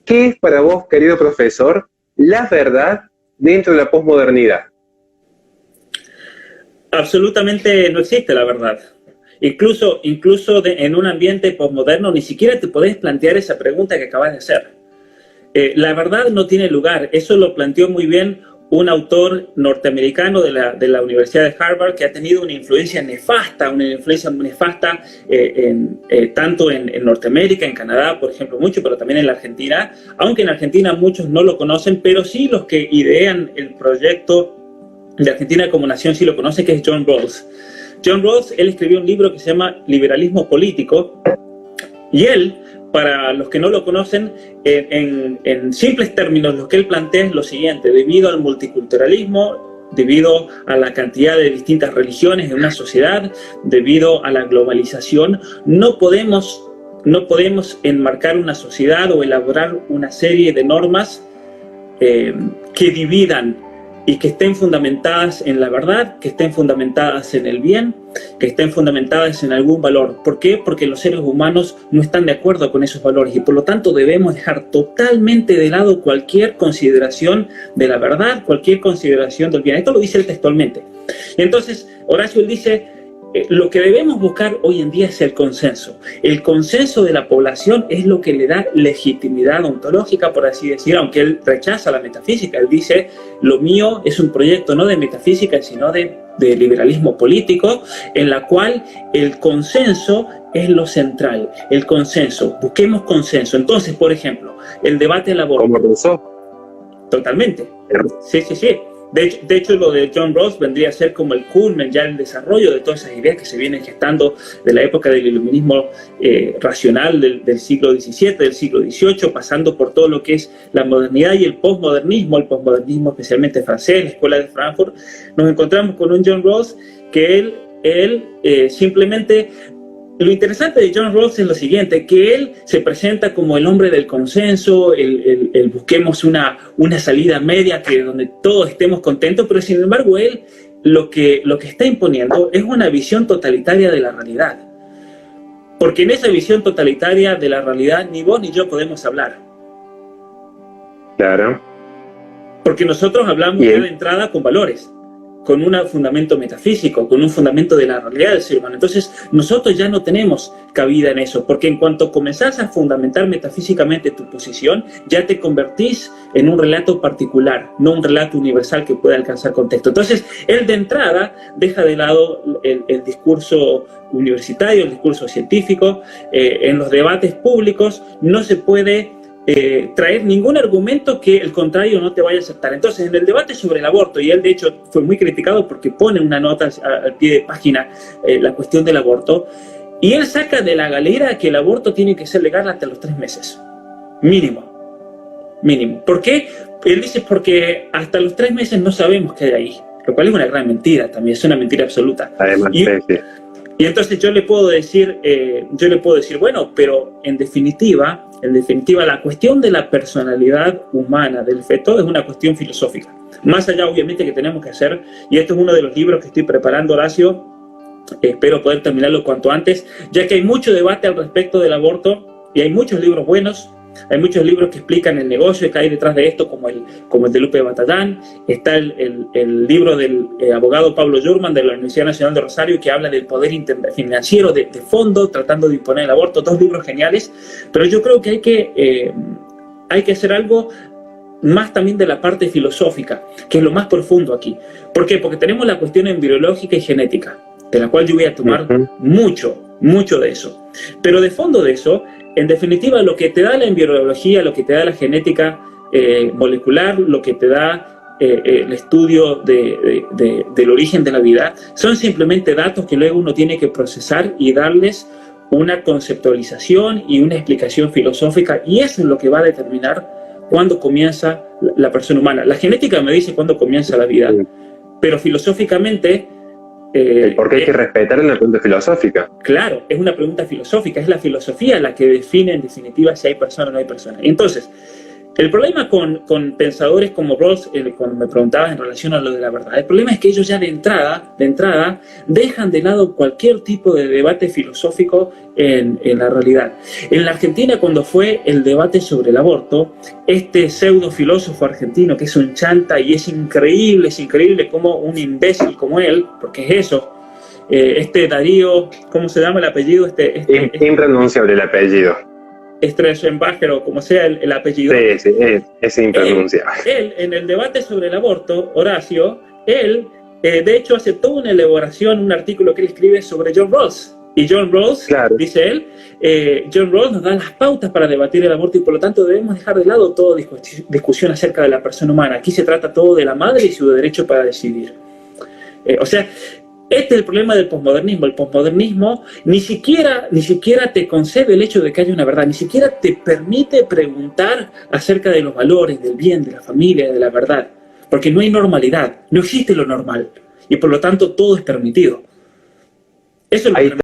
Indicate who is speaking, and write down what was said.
Speaker 1: ¿qué es para vos, querido profesor, la verdad dentro de la posmodernidad?
Speaker 2: Absolutamente no existe la verdad. Incluso en un ambiente posmoderno ni siquiera te podés plantear esa pregunta que acabas de hacer. La verdad no tiene lugar. Eso lo planteó muy bien un autor norteamericano de la Universidad de Harvard, que ha tenido una influencia nefasta tanto en Norteamérica, en Canadá, por ejemplo, mucho, pero también en la Argentina, aunque en Argentina muchos no lo conocen, pero sí los que idean el proyecto de Argentina como nación sí lo conocen, que es John Rawls. John Rawls, él escribió un libro que se llama Liberalismo Político, y él, para los que no lo conocen, en simples términos, lo que él plantea es lo siguiente: debido al multiculturalismo, debido a la cantidad de distintas religiones en una sociedad, debido a la globalización, no podemos enmarcar una sociedad o elaborar una serie de normas que dividan y que estén fundamentadas en la verdad, que estén fundamentadas en el bien, que estén fundamentadas en algún valor. ¿Por qué? Porque los seres humanos no están de acuerdo con esos valores y por lo tanto debemos dejar totalmente de lado cualquier consideración de la verdad, cualquier consideración del bien. Esto lo dice él textualmente. Y entonces Horacio, él dice: lo que debemos buscar hoy en día es el consenso. El consenso de la población es lo que le da legitimidad ontológica, por así decir, aunque él rechaza la metafísica. Él dice: lo mío es un proyecto no de metafísica, sino de liberalismo político, en la cual el consenso es lo central. El consenso, busquemos consenso. Entonces, por ejemplo, el debate del aborto.
Speaker 1: ¿Cómo pensó?
Speaker 2: Totalmente. Sí. De hecho, lo de John Rawls vendría a ser como el culmen, ya el desarrollo de todas esas ideas que se vienen gestando de la época del iluminismo racional del siglo XVII, del siglo XVIII, pasando por todo lo que es la modernidad y el posmodernismo especialmente francés, la Escuela de Frankfurt. Nos encontramos con un John Rawls que él simplemente... Lo interesante de John Rawls es lo siguiente, que él se presenta como el hombre del consenso, el busquemos una salida media donde todos estemos contentos, pero sin embargo él lo que está imponiendo es una visión totalitaria de la realidad. Porque en esa visión totalitaria de la realidad ni vos ni yo podemos hablar.
Speaker 1: Claro.
Speaker 2: Porque nosotros hablamos ya de entrada con valores, con un fundamento metafísico, con un fundamento de la realidad del ser humano. Entonces, nosotros ya no tenemos cabida en eso, porque en cuanto comenzás a fundamentar metafísicamente tu posición, ya te convertís en un relato particular, no un relato universal que pueda alcanzar contexto. Entonces, él de entrada deja de lado el discurso universitario, el discurso científico. En los debates públicos no se puede traer ningún argumento que el contrario no te vaya a aceptar. Entonces, en el debate sobre el aborto, y él de hecho fue muy criticado porque pone una nota al pie de página la cuestión del aborto, y él saca de la galera que el aborto tiene que ser legal hasta los 3 meses, mínimo. ¿Por qué? Él dice porque hasta los 3 meses no sabemos qué hay ahí, lo cual es una gran mentira también, es una mentira absoluta.
Speaker 1: Además,
Speaker 2: y entonces yo le puedo decir, bueno, pero en definitiva, la cuestión de la personalidad humana del feto es una cuestión filosófica. Más allá, obviamente, que tenemos que hacer, y esto es uno de los libros que estoy preparando, Horacio, espero poder terminarlo cuanto antes, ya que hay mucho debate al respecto del aborto, y hay muchos libros buenos. Hay muchos libros que explican el negocio que hay detrás de esto, como el de Lupe Batallán. Está el libro del abogado Pablo Jurman de la Universidad Nacional de Rosario, que habla del poder financiero de fondo, tratando de imponer el aborto. 2 libros geniales, pero yo creo que hay que hacer algo más también de la parte filosófica, que es lo más profundo aquí. ¿Por qué? Porque tenemos la cuestión embriológica y genética, de la cual yo voy a tomar mucho de eso. Pero de fondo de eso, en definitiva, lo que te da la embriología, lo que te da la genética molecular, lo que te da el estudio del origen de la vida, son simplemente datos que luego uno tiene que procesar y darles una conceptualización y una explicación filosófica, y eso es lo que va a determinar cuándo comienza la persona humana. La genética me dice cuándo comienza la vida, pero filosóficamente...
Speaker 1: porque hay que respetar una pregunta filosófica.
Speaker 2: Claro, es una pregunta filosófica, es la filosofía la que define en definitiva si hay persona o no hay persona. Entonces, El problema con pensadores como Rawls, cuando me preguntabas en relación a lo de la verdad, el problema es que ellos ya de entrada dejan de lado cualquier tipo de debate filosófico en la realidad. En la Argentina, cuando fue el debate sobre el aborto, este pseudo filósofo argentino, que es un chanta, y es increíble cómo un imbécil como él, porque es eso, Darío, ¿cómo se llama el apellido?
Speaker 1: Impronunciable el apellido.
Speaker 2: Stresenbacher, o como sea el apellido.
Speaker 1: Sí, es impronunciable.
Speaker 2: Él, en el debate sobre el aborto, Horacio, él, de hecho, hace toda una elaboración, un artículo que él escribe sobre John Rawls. Y John Rawls, claro, dice él, John Rawls nos da las pautas para debatir el aborto y por lo tanto debemos dejar de lado toda discusión acerca de la persona humana. Aquí se trata todo de la madre y su derecho para decidir. O sea, este es el problema del posmodernismo. El posmodernismo ni siquiera te concede el hecho de que haya una verdad, ni siquiera te permite preguntar acerca de los valores, del bien, de la familia, de la verdad. Porque no hay normalidad, no existe lo normal. Y por lo tanto todo es permitido. Eso es lo que